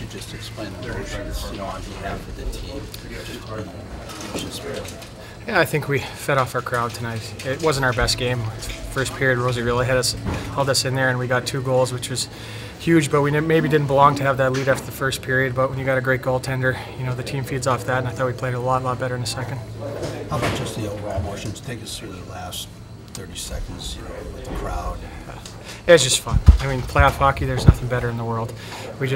You just explain the emotions, on behalf of the team. Yeah, I think we fed off our crowd tonight. It wasn't our best game. First period, Rosie really held us in there, and we got 2 goals, which was huge. But we maybe didn't belong to have that lead after the first period. But when you got a great goaltender, the team feeds off that, and I thought we played a lot better in the second. How about just the overall emotions? Take us through the last 30 seconds, with the crowd. It was just fun. I mean, playoff hockey, there's nothing better in the world. We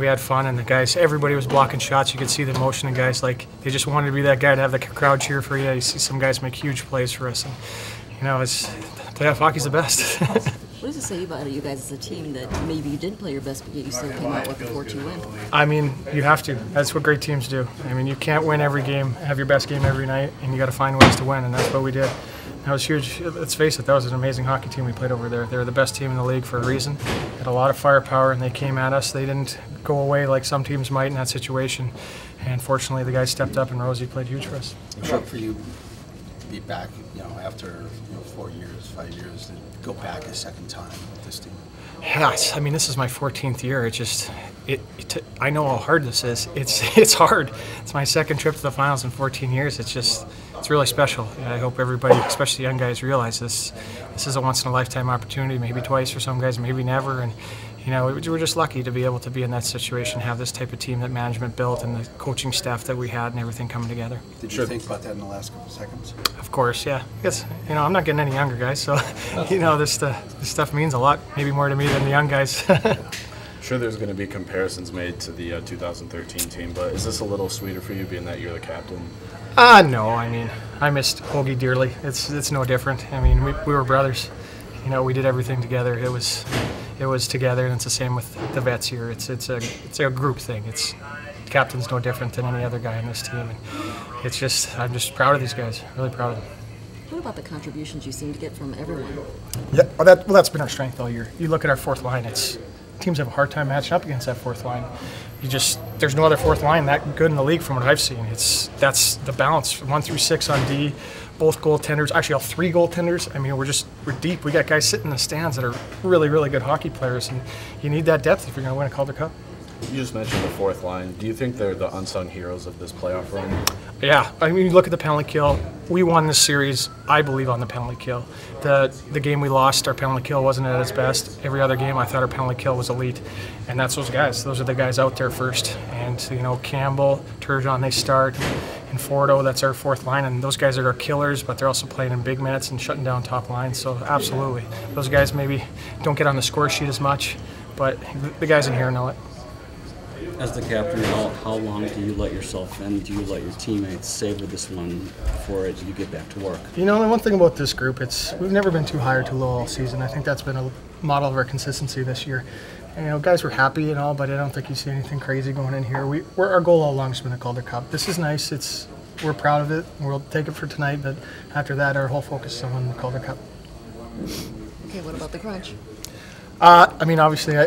had fun, and the guys, everybody was blocking shots. You could see the emotion in guys, like they just wanted to be that guy to have the crowd cheer for you. You see some guys make huge plays for us, and playoff hockey's the best. What does it say about you guys as a team that maybe you didn't play your best, but yet you still came out with a 4-2 win? I mean, you have to. That's what great teams do. I mean, you can't win every game, have your best game every night, and you got to find ways to win, and that's what we did. That was huge. Let's face it, that was an amazing hockey team we played over there. They were the best team in the league for a reason. They had a lot of firepower, and they came at us. They didn't go away like some teams might in that situation. And fortunately, the guys stepped up, and Rosie played huge for us. It's hard for you to be back, after 4 years, 5 years, to go back a second time with this team. Yes, I mean, this is my 14th year. I know how hard this is. It's hard. It's my second trip to the finals in 14 years. It's really special. I hope everybody, especially young guys, realize this. This is a once-in-a-lifetime opportunity, maybe twice for some guys, maybe never. And we're just lucky to be able to be in that situation, have this type of team that management built and the coaching staff that we had and everything coming together. Did you think about that in the last couple of seconds? Of course, yeah. Because, I'm not getting any younger, guys, so, this stuff means a lot, maybe more to me than the young guys. Sure, there's going to be comparisons made to the 2013 team, but is this a little sweeter for you, being that you're the captain? No. I mean, I missed Hoagie dearly. It's no different. I mean, we were brothers. We did everything together. It was together, and it's the same with the vets here. It's a group thing. Captain's no different than any other guy on this team. And I'm just proud of these guys. Really proud of them. What about the contributions you seem to get from everyone? Yeah, that's been our strength all year. You look at our fourth line. Teams have a hard time matching up against that fourth line. There's no other fourth line that good in the league from what I've seen. That's the balance, 1 through 6 on D, both goaltenders, actually all 3 goaltenders. I mean, we're deep. We got guys sitting in the stands that are really, really good hockey players, and you need that depth if you're going to win a Calder Cup. You just mentioned the fourth line. Do you think they're the unsung heroes of this playoff run? Yeah, I mean, you look at the penalty kill. We won this series, I believe, on the penalty kill. The game we lost, our penalty kill wasn't at its best. Every other game, I thought our penalty kill was elite. And that's those guys. Those are the guys out there first. And, Campbell, Turgeon, they start. And Fordo, that's our fourth line. And those guys are our killers, but they're also playing in big minutes and shutting down top lines. So, absolutely. Those guys maybe don't get on the score sheet as much, but the guys in here know it. As the captain, how long do you let yourself and do you let your teammates savor this one before you get back to work? The one thing about this group, we've never been too high or too low all season. I think that's been a model of our consistency this year. And, guys were happy and all, but I don't think you see anything crazy going in here. Our goal all along has been a Calder Cup. This is nice. We're proud of it. We'll take it for tonight, but after that, our whole focus is on the Calder Cup. Okay, what about the crunch? I mean, obviously,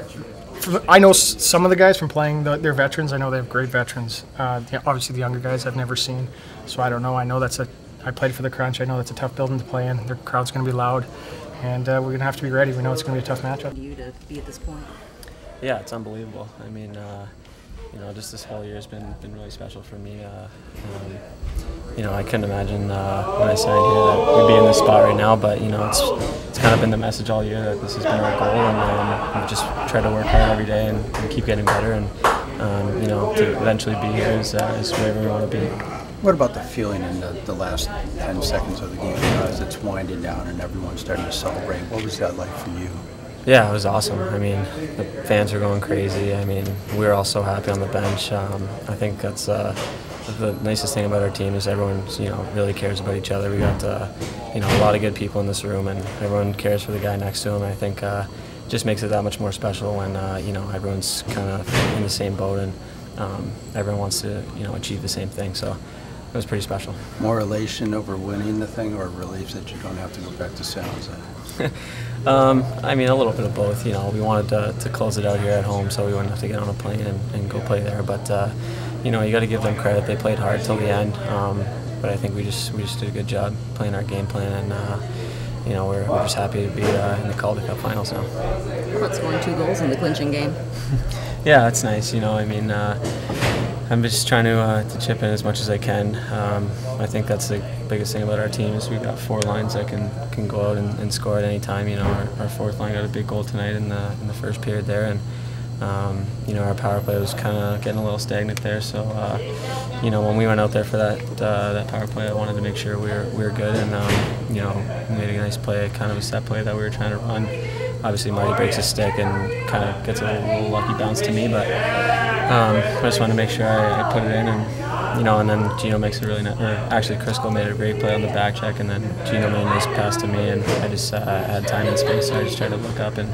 I know some of the guys from playing. They're veterans. I know they have great veterans. Obviously, the younger guys I've never seen, so I don't know. I know I played for the Crunch. I know that's a tough building to play in. Their crowd's going to be loud, and we're going to have to be ready. We know it's going to be a tough matchup. You to be at this point? Yeah, it's unbelievable. I mean, just this whole year has been really special for me. I couldn't imagine when I signed here that we'd be in this spot right now, but it's kind of been the message all year that this has been our goal, and we've just tried to work hard every day and keep getting better, and to eventually be here is wherever we want to be. What about the feeling in the last 10 seconds of the game as it's winding down and everyone's starting to celebrate? What was that like for you? Yeah, it was awesome. I mean, the fans were going crazy. I mean, we were all so happy on the bench. I think that's the nicest thing about our team is everyone, really cares about each other. We got, a lot of good people in this room, and everyone cares for the guy next to him. I think just makes it that much more special when, everyone's kind of in the same boat and everyone wants to, achieve the same thing. So it was pretty special. More elation over winning the thing, or relief that you don't have to go back to San Jose? I mean, a little bit of both. We wanted to close it out here at home, so we wouldn't have to get on a plane and go play there. But you got to give them credit. They played hard till the end. But I think we just did a good job playing our game plan, and we're just happy to be in the Calder Cup finals now. How about scoring 2 goals in the clinching game? Yeah, it's nice. You know, I mean, I'm just trying to chip in as much as I can. I think that's the biggest thing about our team is we've got 4 lines that can go out and score at any time. You know, our 4th line got a big goal tonight in the first period there, and you know, our power play was kind of getting a little stagnant there. So you know, when we went out there for that power play, I wanted to make sure we were good, and you know, we made a nice play, kind of a set play that we were trying to run. Obviously, Marty breaks his stick and kind of gets a little lucky bounce to me, but I just wanted to make sure I put it in, and you know, and then Gino makes a really nice. Or actually, Crisco made a great play on the back check, and then Gino made a nice pass to me, and I just had time and space, so I just tried to look up and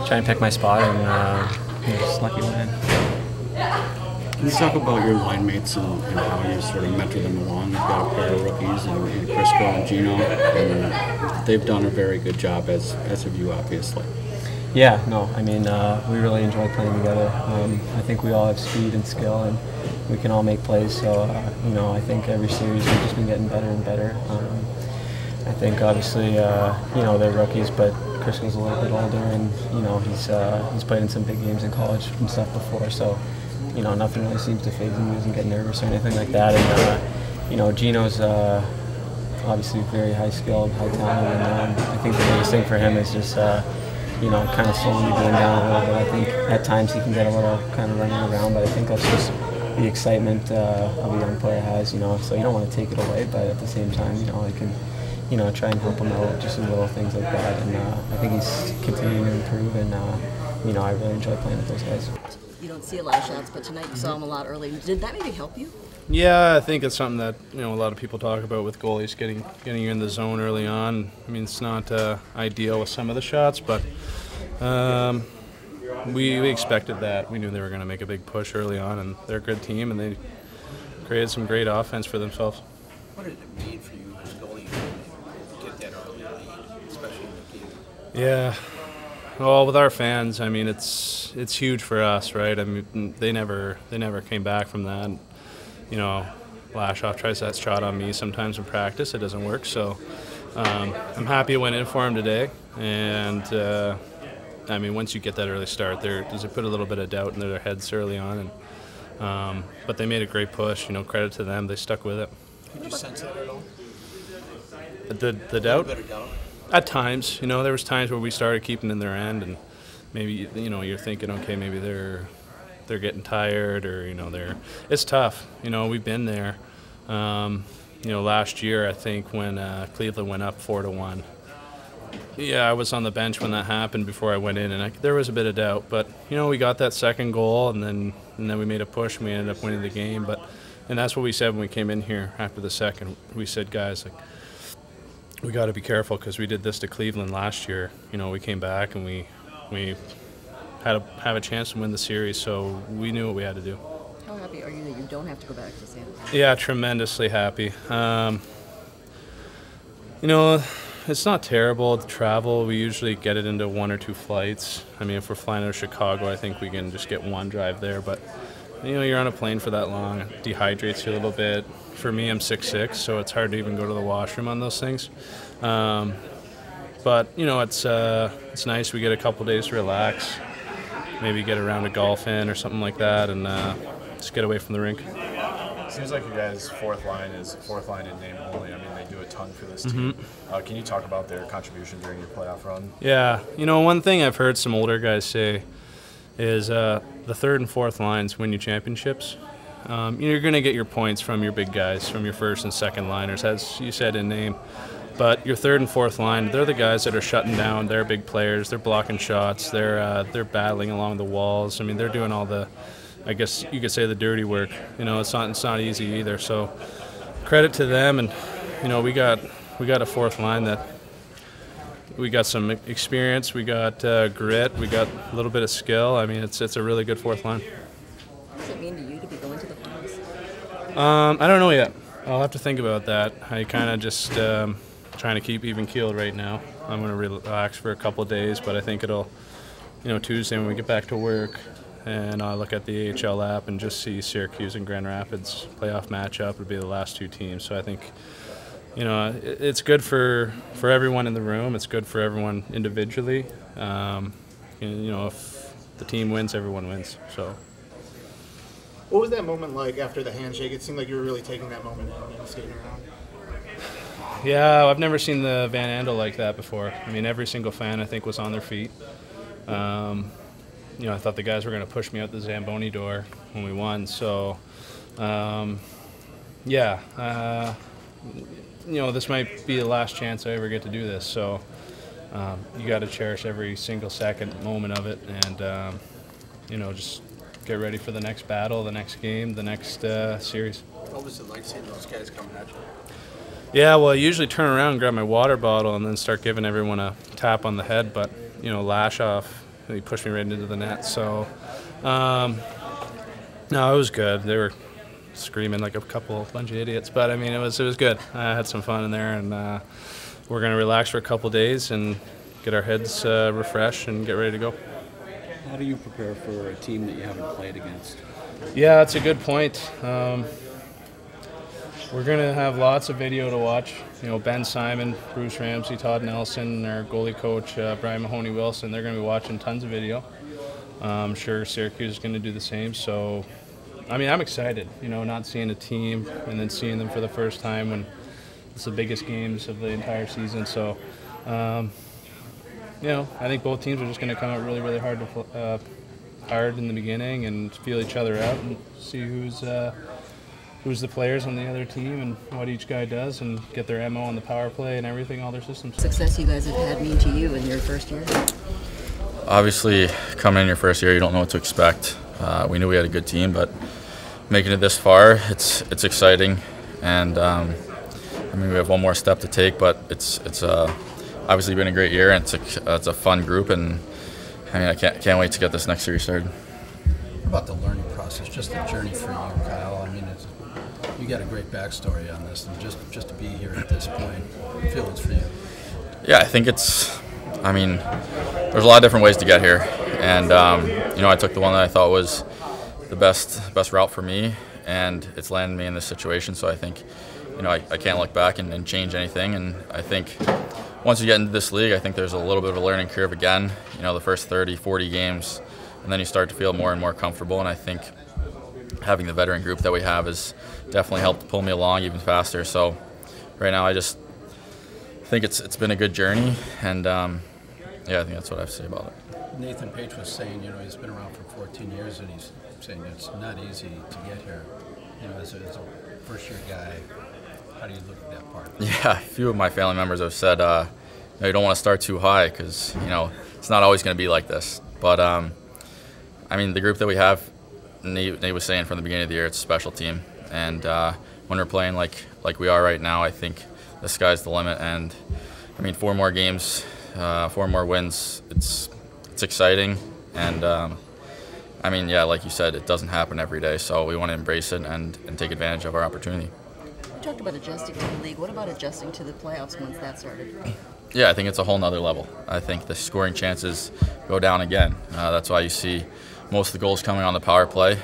try and pick my spot, and just lucky win. Can you talk about your line mates and how you sort of mentor them along? You've got a pair of rookies in Crisco and Gino, and they've done a very good job, as have you, obviously. Yeah, no, I mean, we really enjoy playing together. I think we all have speed and skill, and we can all make plays. So, you know, I think every series we've just been getting better and better. I think obviously, you know, they're rookies, but Crisco's a little bit older, and you know, he's played in some big games in college and stuff before. So, you know, nothing really seems to phase him. He doesn't get nervous or anything like that. And you know, Gino's obviously very high skilled, high talent, and I think the biggest thing for him is just you know, kind of slowly going down a little bit. I think at times he can get a little kind of running around, but I think that's just the excitement of a young player has, you know. So you don't want to take it away, but at the same time, you know, I can, you know, try and help him out with just some little things like that. And I think he's continuing to improve, and you know, I really enjoy playing with those guys. You don't see a lot of shots, but tonight you saw them a lot early. Did that maybe help you? Yeah, I think it's something that, you know, a lot of people talk about with goalies getting you in the zone early on. I mean, it's not ideal with some of the shots, but we expected that. We knew they were going to make a big push early on, and they're a good team, and they created some great offense for themselves. What did it mean for you as goalie to get that early lead, especially in the game? Yeah. Well, with our fans, I mean, it's huge for us, right? I mean, they never came back from that. You know, Lashoff tries that shot on me sometimes in practice. It doesn't work, so I'm happy it went in for him today. And I mean, once you get that early start, does it put a little bit of doubt in their heads early on, and but they made a great push. You know, credit to them. They stuck with it. Did you sense that at all? The doubt? A bit of doubt. At times, you know, there was times where we started keeping in their end, and maybe, you know, you're thinking, okay, maybe they're getting tired, or, you know, it's tough. You know, we've been there. You know, last year, I think when Cleveland went up 4-1. Yeah, I was on the bench when that happened before I went in, and there was a bit of doubt. But, you know, we got that second goal, and then we made a push, and we ended up winning the game. And that's what we said when we came in here after the second. We said, guys, like, we got to be careful, because we did this to Cleveland last year. You know, we came back and we had have a chance to win the series, so we knew what we had to do. How happy are you that you don't have to go back to San Jose? Yeah, tremendously happy. You know, it's not terrible to travel. We usually get it into 1 or 2 flights. I mean, if we're flying out of Chicago, I think we can just get 1 drive there. But, you know, you're on a plane for that long. It dehydrates you a little bit. For me, I'm 6'6", so it's hard to even go to the washroom on those things. But, you know, it's nice. We get a couple days to relax, maybe get a round of golf in or something like that, and just get away from the rink. Seems like you guys' fourth line in name only. I mean, they do a ton for this team. Can you talk about their contribution during your playoff run? Yeah, you know, one thing I've heard some older guys say is the third and fourth lines win you championships. You're going to get your points from your big guys, from your first and second liners, as you said in name. But your third and fourth line, they're the guys that are shutting down. They're big players. They're blocking shots. They're battling along the walls. I mean, they're doing all the, I guess you could say, the dirty work. You know, it's not easy either. So credit to them. And you know, we got a fourth line that we got some experience. We got grit. We got a little bit of skill. I mean, it's a really good fourth line. What does it mean to you to be going to the finals? I don't know yet. I'll have to think about that. I kind of just trying to keep even keeled right now. I'm going to relax for a couple of days, but I think it'll, you know, Tuesday when we get back to work, and I'll look at the AHL app and just see Syracuse and Grand Rapids playoff matchup. Would be the last 2 teams. So I think, you know, it's good for everyone in the room. It's good for everyone individually. You know, if the team wins, everyone wins. So. What was that moment like after the handshake? It seemed like you were really taking that moment in and skating around. Yeah, I've never seen the Van Andel like that before. I mean, every single fan, I think, was on their feet. You know, I thought the guys were going to push me out the Zamboni door when we won. So, yeah, you know, this might be the last chance I ever get to do this. So, you got to cherish every single second moment of it, and you know, just get ready for the next battle, the next game, the next series. What was it like seeing those guys coming at you? Yeah, well, I usually turn around, grab my water bottle, and then start giving everyone a tap on the head. But, you know, lash off, he pushed me right into the net. So, no, it was good. They were screaming like a bunch of idiots. But, I mean, it was good. I had some fun in there, and we're going to relax for a couple days and get our heads refreshed and get ready to go. How do you prepare for a team that you haven't played against? Yeah, that's a good point. We're going to have lots of video to watch. You know, Ben Simon, Bruce Ramsey, Todd Nelson, our goalie coach, Brian Mahoney-Wilson, they're going to be watching tons of video. I'm sure Syracuse is going to do the same. So, I mean, I'm excited, you know, not seeing a team and then seeing them for the first time when it's the biggest games of the entire season. So, you know, I think both teams are just going to come out really, really hard in the beginning and feel each other out and see who's the players on the other team and what each guy does and get their MO on the power play and everything, all their systems. Success you guys have had mean to you in your first year? Obviously, coming in your first year, you don't know what to expect. We knew we had a good team, but making it this far, it's exciting. And I mean, we have one more step to take, but it's obviously been a great year, and it's a fun group, and I mean, I can't wait to get this next series started. What about the learning process, just the journey for you, Kyle? I mean, you got a great backstory on this, and just to be here at this point, feelings for you. Yeah, I think I mean, there's a lot of different ways to get here, and you know, I took the one that I thought was the best route for me, and it's landed me in this situation. So I think, you know, I can't look back and change anything. And I think once you get into this league, I think there's a little bit of a learning curve again. You know, the first 30, 40 games, and then you start to feel more and more comfortable. And I think having the veteran group that we have has definitely helped pull me along even faster. So right now, I just think it's been a good journey, and yeah, I think that's what I have to say about it. Nathan Page was saying, you know, he's been around for 14 years, and he's saying it's not easy to get here. You know, as a first-year guy, how do you look at that part? Yeah, a few of my family members have said, you know, you don't want to start too high because, you know, it's not always going to be like this. But, I mean, the group that we have, Nate was saying from the beginning of the year, it's a special team. And when we're playing like we are right now, I think the sky's the limit. And, I mean, 4 more games, 4 more wins, it's exciting. And, I mean, yeah, like you said, it doesn't happen every day. So we want to embrace it and take advantage of our opportunity. You talked about adjusting to the league. What about adjusting to the playoffs once that started? Yeah, I think it's a whole nother level. I think the scoring chances go down again. That's why you see most of the goals coming on the power play.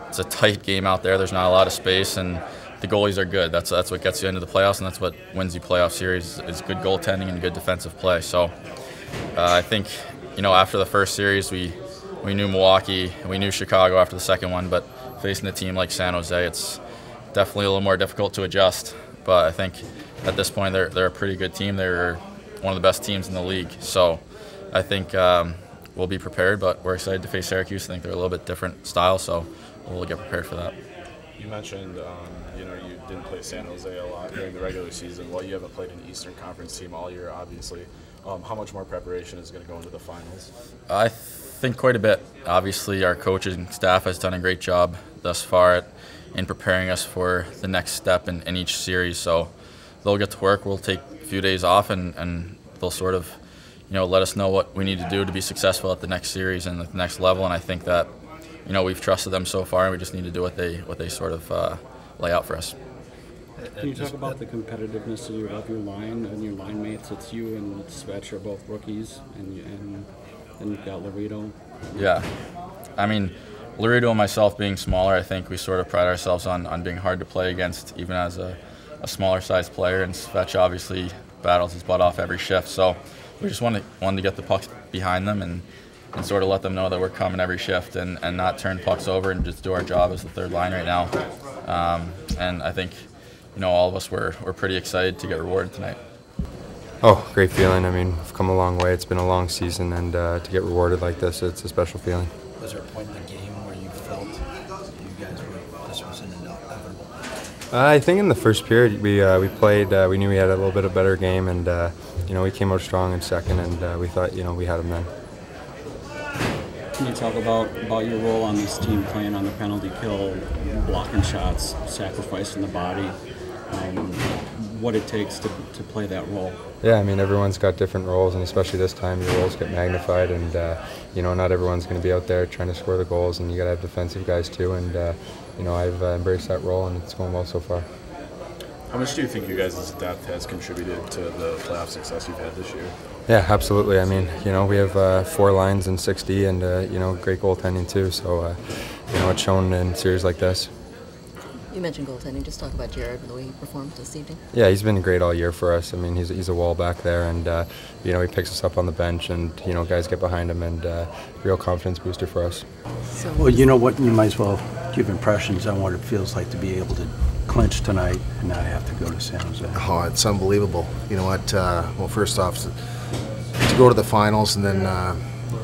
It's a tight game out there. There's not a lot of space, and the goalies are good. That's what gets you into the playoffs, and that's what wins you playoff series is good goaltending and good defensive play. So I think, you know, after the first series, we knew Milwaukee, we knew Chicago after the second one, but facing a team like San Jose, it's definitely a little more difficult to adjust. But I think at this point, they're a pretty good team. They're one of the best teams in the league. So I think we'll be prepared, but we're excited to face Syracuse. I think they're a little bit different style, so we'll get prepared for that. You mentioned, you know, you didn't play San Jose a lot during the regular season. Well, you haven't played an Eastern Conference team all year, obviously. How much more preparation is going to go into the finals? I think quite a bit. Obviously, our coaching staff has done a great job thus far in preparing us for the next step in each series. So they'll get to work. We'll take a few days off, and they'll sort of, you know, let us know what we need to do to be successful at the next series and at the next level. And I think that, you know, we've trusted them so far, and we just need to do what they sort of lay out for us. Can you talk about the competitiveness of your line and your line mates? It's you and Svetch are both rookies, and then you've got Laredo. Yeah. I mean, Laredo and myself being smaller, I think we sort of pride ourselves on being hard to play against, even as a smaller-sized player. And Svetch obviously battles his butt off every shift. So we just wanted to get the pucks behind them and and sort of let them know that we're coming every shift and not turn pucks over and just do our job as the third line right now. And I think, all of us were pretty excited to get rewarded tonight. Oh, great feeling. I mean, we've come a long way. It's been a long season, and to get rewarded like this, it's a special feeling. Was there a point in the game where you felt you guys this was inevitable? I think in the first period we played. We knew we had a little bit of better game, and we came out strong in second, and we thought we had them then. Can you talk about your role on this team, playing on the penalty kill, blocking shots, sacrificing the body, what it takes to play that role? Yeah, I mean, everyone's got different roles, and especially this time, your roles get magnified, and not everyone's going to be out there trying to score the goals, and you got to have defensive guys too, and I've embraced that role, and it's going well so far. How much do you think you guys' depth has contributed to the playoff success you've had this year? Yeah, absolutely. I mean, we have 4 lines and 60, and great goaltending too. So, it's shown in series like this. You mentioned goaltending. Just talk about Jared and the way he performed this evening. Yeah, he's been great all year for us. I mean, he's a wall back there, and he picks us up on the bench, and guys get behind him, and real confidence booster for us. Well, you know what? You might as well give impressions on what it feels like to be able to clinch tonight and not have to go to San Jose. Oh, it's unbelievable. You know what? Well, first off, to go to the finals and then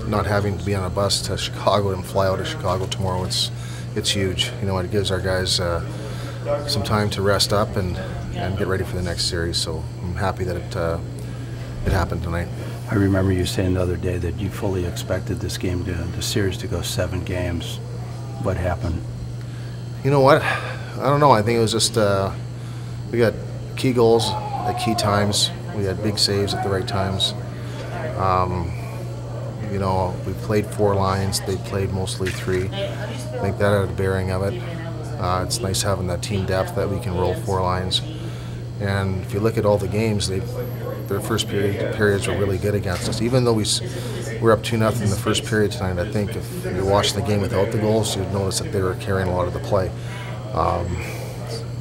not having to be on a bus to Chicago and fly out to Chicago tomorrow, it's huge. It gives our guys some time to rest up and get ready for the next series. So I'm happy that it happened tonight. I remember you saying the other day that you fully expected this game, the series, to go 7 games. What happened? You know what? I don't know. I think it was just we got key goals at key times. We had big saves at the right times. We played 4 lines. They played mostly 3. I think that had a bearing of it. It's nice having that team depth that we can roll 4 lines. And if you look at all the games, their first periods were really good against us. Even though we're up 2-0 in the first period tonight, I think if you watched the game without the goals, you'd notice that they were carrying a lot of the play.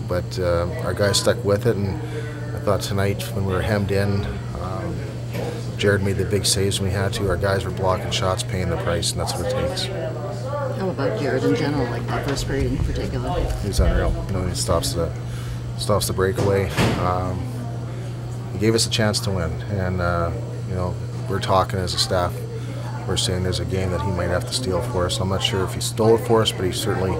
But our guys stuck with it, and I thought tonight when we were hemmed in, Jared made the big saves when we had to. Our guys were blocking shots, paying the price, and that's what it takes. How about Jared in general, like that first period in particular? He's unreal. He stops the breakaway. He gave us a chance to win, and we're talking as a staff. We're saying there's a game that he might have to steal for us. I'm not sure if he stole it for us, but he certainly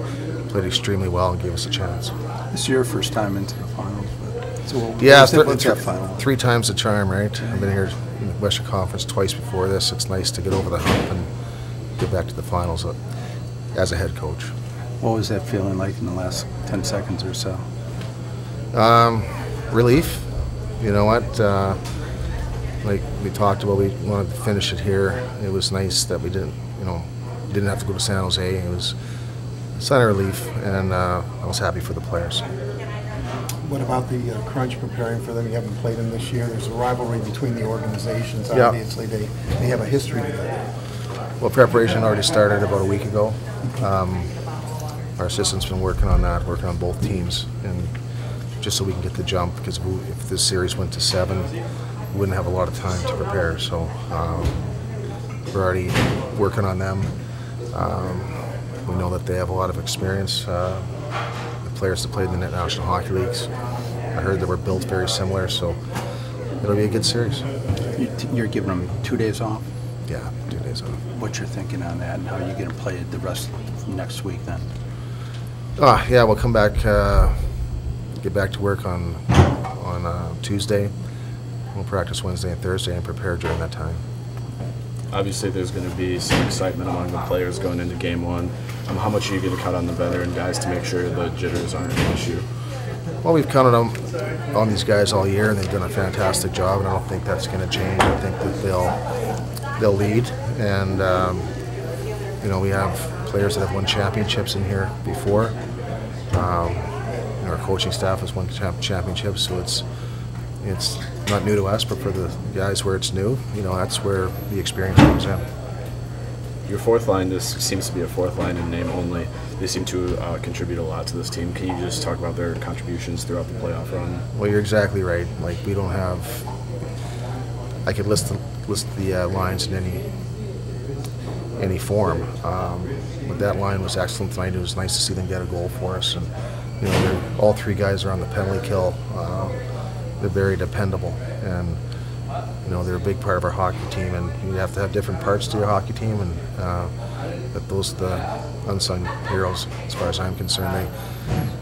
played extremely well and gave us a chance. This is your first time into the finals, but so yeah, what's that final? 3 times the charm, right? I've been here in the Western Conference twice before this. It's nice to get over the hump and get back to the finals as a head coach. What was that feeling like in the last 10 seconds or so? Relief. You know what? Like we talked about, we wanted to finish it here. It was nice that we didn't have to go to San Jose. It was a sign of relief, and I was happy for the players. What about the crunch preparing for them? You haven't played them this year. There's a rivalry between the organizations. Obviously, they have a history together. Well, preparation already started about a week ago. Our assistant's been working on that, working on both teams, and just so we can get the jump, because if this series went to 7, we wouldn't have a lot of time to prepare. So we're already working on them. We know that they have a lot of experience. The players that played in the National Hockey Leagues, I heard they were built very similar, so it'll be a good series. You're giving them 2 days off? Yeah, 2 days off. What you're thinking on that, and how you're going to play the rest of next week then? Yeah, we'll come back, get back to work on Tuesday. We'll practice Wednesday and Thursday and prepare during that time. Obviously, there's going to be some excitement among the players going into Game 1. How much are you going to cut on the veteran guys to make sure the jitters aren't an issue? Well, we've counted on these guys all year, and they've done a fantastic job, and I don't think that's going to change. I think that they'll lead, and we have players that have won championships in here before. Our coaching staff has won championships, so it's not new to us, but for the guys where it's new, that's where the experience comes in. Your 4th line, this seems to be a 4th line in name only. They seem to contribute a lot to this team. Can you just talk about their contributions throughout the playoff run? Well, you're exactly right. Like, we don't have. I could list the lines in any form. But that line was excellent tonight. It was nice to see them get a goal for us. And you know, all three guys are on the penalty kill. They're very dependable, and you know, they're a big part of our hockey team. And you have to have different parts to your hockey team, and but those are the unsung heroes, as far as I'm concerned.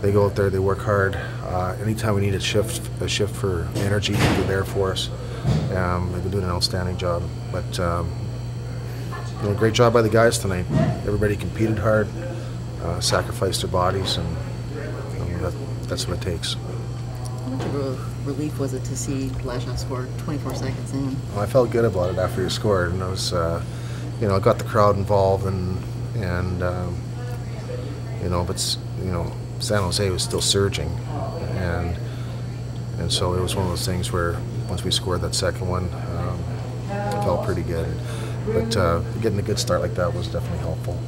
They go out there, they work hard. Anytime we need a shift for energy, they're there for us. They've been doing an outstanding job. But you know, great job by the guys tonight. Everybody competed hard, sacrificed their bodies, and that's what it takes. How much of a relief was it to see Blashoff score 24 seconds in? Well, I felt good about it after he scored, and I was, you know, I got the crowd involved, and you know, but you know, San Jose was still surging, and so it was one of those things where once we scored that second one, it felt pretty good. But getting a good start like that was definitely helpful.